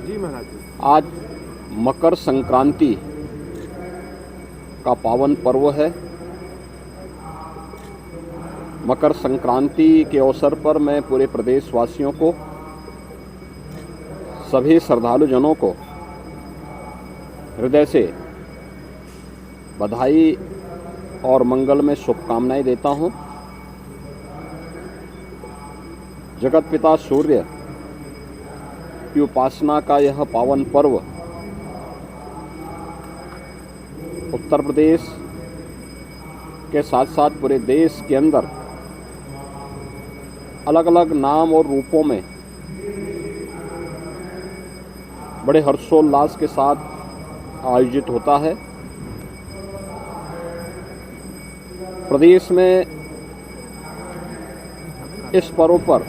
जी महाराज जी। आज मकर संक्रांति का पावन पर्व है। मकर संक्रांति के अवसर पर मैं पूरे प्रदेशवासियों को, सभी श्रद्धालु जनों को हृदय से बधाई और मंगल में शुभकामनाएं देता हूं। जगत पिता सूर्य की उपासना का यह पावन पर्व उत्तर प्रदेश के साथ साथ पूरे देश के अंदर अलग अलग नाम और रूपों में बड़े हर्षोल्लास के साथ आयोजित होता है। प्रदेश में इस पर्व पर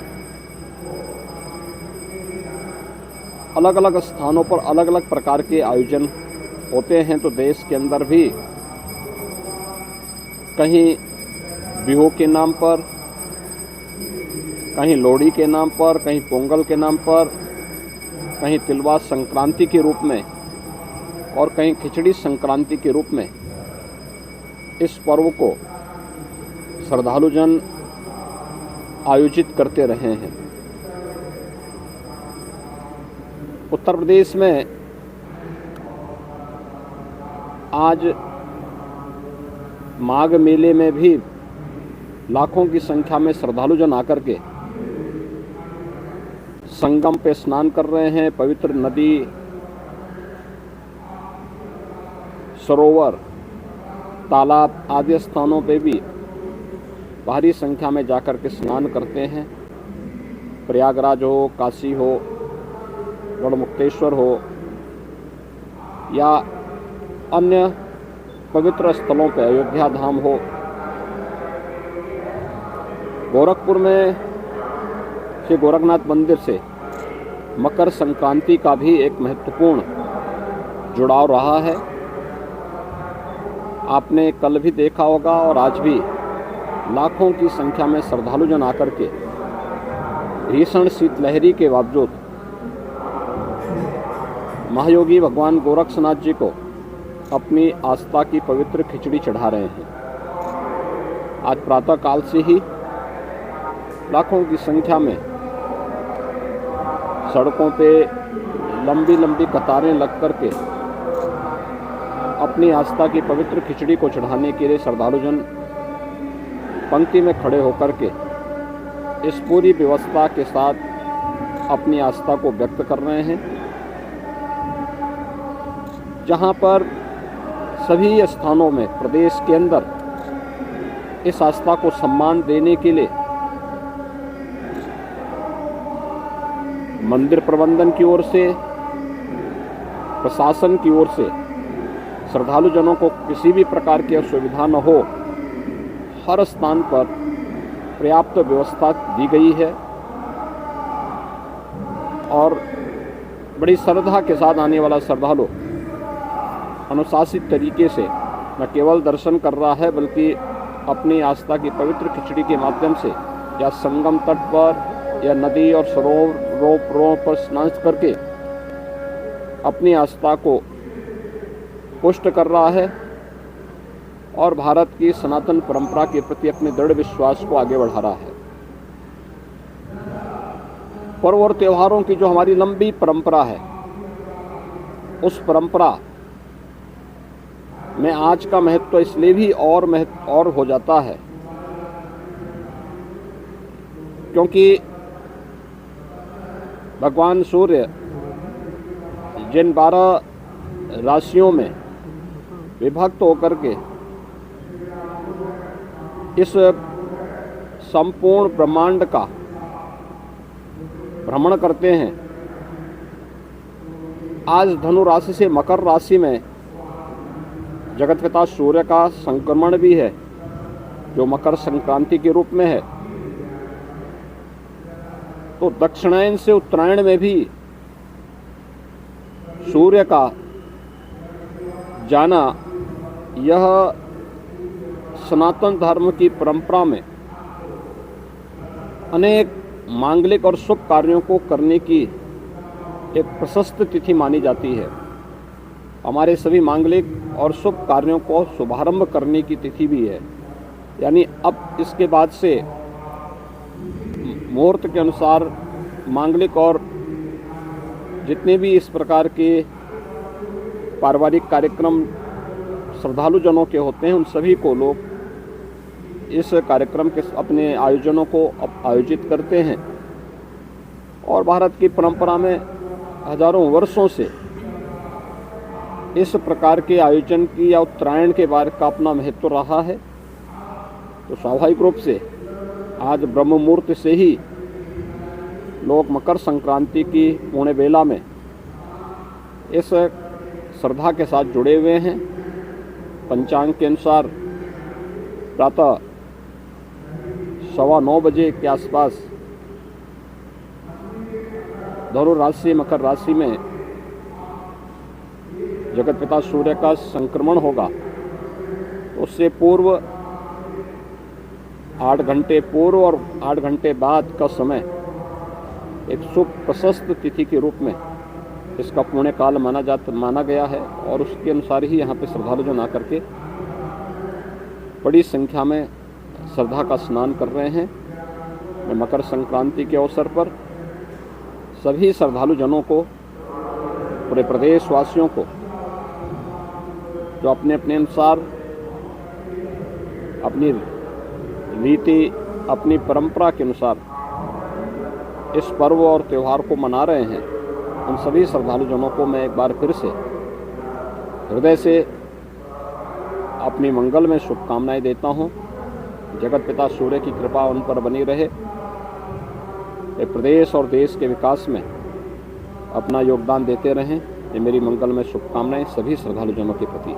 अलग अलग स्थानों पर अलग अलग प्रकार के आयोजन होते हैं। तो देश के अंदर भी कहीं बिहू के नाम पर, कहीं लोहड़ी के नाम पर, कहीं पोंगल के नाम पर, कहीं तिलवा संक्रांति के रूप में और कहीं खिचड़ी संक्रांति के रूप में इस पर्व को श्रद्धालु जन आयोजित करते रहे हैं। उत्तर प्रदेश में आज माघ मेले में भी लाखों की संख्या में श्रद्धालु जन आकर के संगम पे स्नान कर रहे हैं। पवित्र नदी, सरोवर, तालाब आदि स्थानों पे भी भारी संख्या में जाकर के स्नान करते हैं। प्रयागराज हो, काशी हो, गढ़मुक्तेश्वर हो या अन्य पवित्र स्थलों पर, अयोध्या धाम हो, गोरखपुर में श्री गोरखनाथ मंदिर से मकर संक्रांति का भी एक महत्वपूर्ण जुड़ाव रहा है। आपने कल भी देखा होगा और आज भी लाखों की संख्या में श्रद्धालु जन आकर के भीषण शीतलहरी के बावजूद महायोगी भगवान गोरक्षनाथ जी को अपनी आस्था की पवित्र खिचड़ी चढ़ा रहे हैं। आज प्रातः काल से ही लाखों की संख्या में सड़कों पे लंबी लंबी कतारें लग कर के अपनी आस्था की पवित्र खिचड़ी को चढ़ाने के लिए श्रद्धालु जन पंक्ति में खड़े होकर के इस पूरी व्यवस्था के साथ अपनी आस्था को व्यक्त कर रहे हैं। जहां पर सभी स्थानों में प्रदेश के अंदर इस आस्था को सम्मान देने के लिए मंदिर प्रबंधन की ओर से, प्रशासन की ओर से श्रद्धालु जनों को किसी भी प्रकार की असुविधा न हो, हर स्थान पर पर्याप्त व्यवस्था दी गई है और बड़ी श्रद्धा के साथ आने वाला श्रद्धालु अनुशासित तरीके से न केवल दर्शन कर रहा है बल्कि अपनी आस्था की पवित्र खिचड़ी के माध्यम से या संगम तट पर या नदी और सरोवरों पर स्नान करके अपनी आस्था को पुष्ट कर रहा है और भारत की सनातन परंपरा के प्रति अपने दृढ़ विश्वास को आगे बढ़ा रहा है। पर्व और त्योहारों की जो हमारी लंबी परंपरा है, उस परंपरा में आज का महत्व इसलिए भी और हो जाता है क्योंकि भगवान सूर्य जिन 12 राशियों में विभक्त होकर के इस संपूर्ण ब्रह्मांड का भ्रमण करते हैं, आज धनु राशि से मकर राशि में जगत पिता सूर्य का संक्रमण भी है जो मकर संक्रांति के रूप में है। तो दक्षिणायन से उत्तरायण में भी सूर्य का जाना यह सनातन धर्म की परंपरा में अनेक मांगलिक और शुभ कार्यों को करने की एक प्रशस्त तिथि मानी जाती है। हमारे सभी मांगलिक और शुभ कार्यों को शुभारंभ करने की तिथि भी है। यानी अब इसके बाद से मुहूर्त के अनुसार मांगलिक और जितने भी इस प्रकार के पारिवारिक कार्यक्रम श्रद्धालु जनों के होते हैं, उन सभी को लोग इस कार्यक्रम के अपने आयोजनों को आयोजित करते हैं। और भारत की परंपरा में हजारों वर्षों से इस प्रकार के आयोजन की या उत्तरायण के बार का अपना महत्व रहा है। तो स्वाभाविक रूप से आज ब्रह्म मुहूर्त से ही लोग मकर संक्रांति की पूर्ण बेला में इस श्रद्धा के साथ जुड़े हुए हैं। पंचांग के अनुसार प्रातः 9:15 बजे के आसपास धनु राशि मकर राशि में जगत पिता सूर्य का संक्रमण होगा। उससे पूर्व 8 घंटे पूर्व और 8 घंटे बाद का समय एक शुभ प्रशस्त तिथि के रूप में इसका पुण्य काल माना गया है। और उसके अनुसार ही यहाँ पे श्रद्धालु जन आकर के बड़ी संख्या में श्रद्धा का स्नान कर रहे हैं। मैं मकर संक्रांति के अवसर पर सभी श्रद्धालु जनों को, पूरे प्रदेश वासियों को, जो अपने अपने अनुसार अपनी रीति, अपनी परंपरा के अनुसार इस पर्व और त्यौहार को मना रहे हैं, उन सभी श्रद्धालु जनों को मैं एक बार फिर से हृदय से अपनी मंगल में शुभकामनाएं देता हूं। जगत पिता सूर्य की कृपा उन पर बनी रहे। वे प्रदेश और देश के विकास में अपना योगदान देते रहें। ये मेरी मंगल में शुभकामनाएं सभी श्रद्धालु जनों के प्रति है।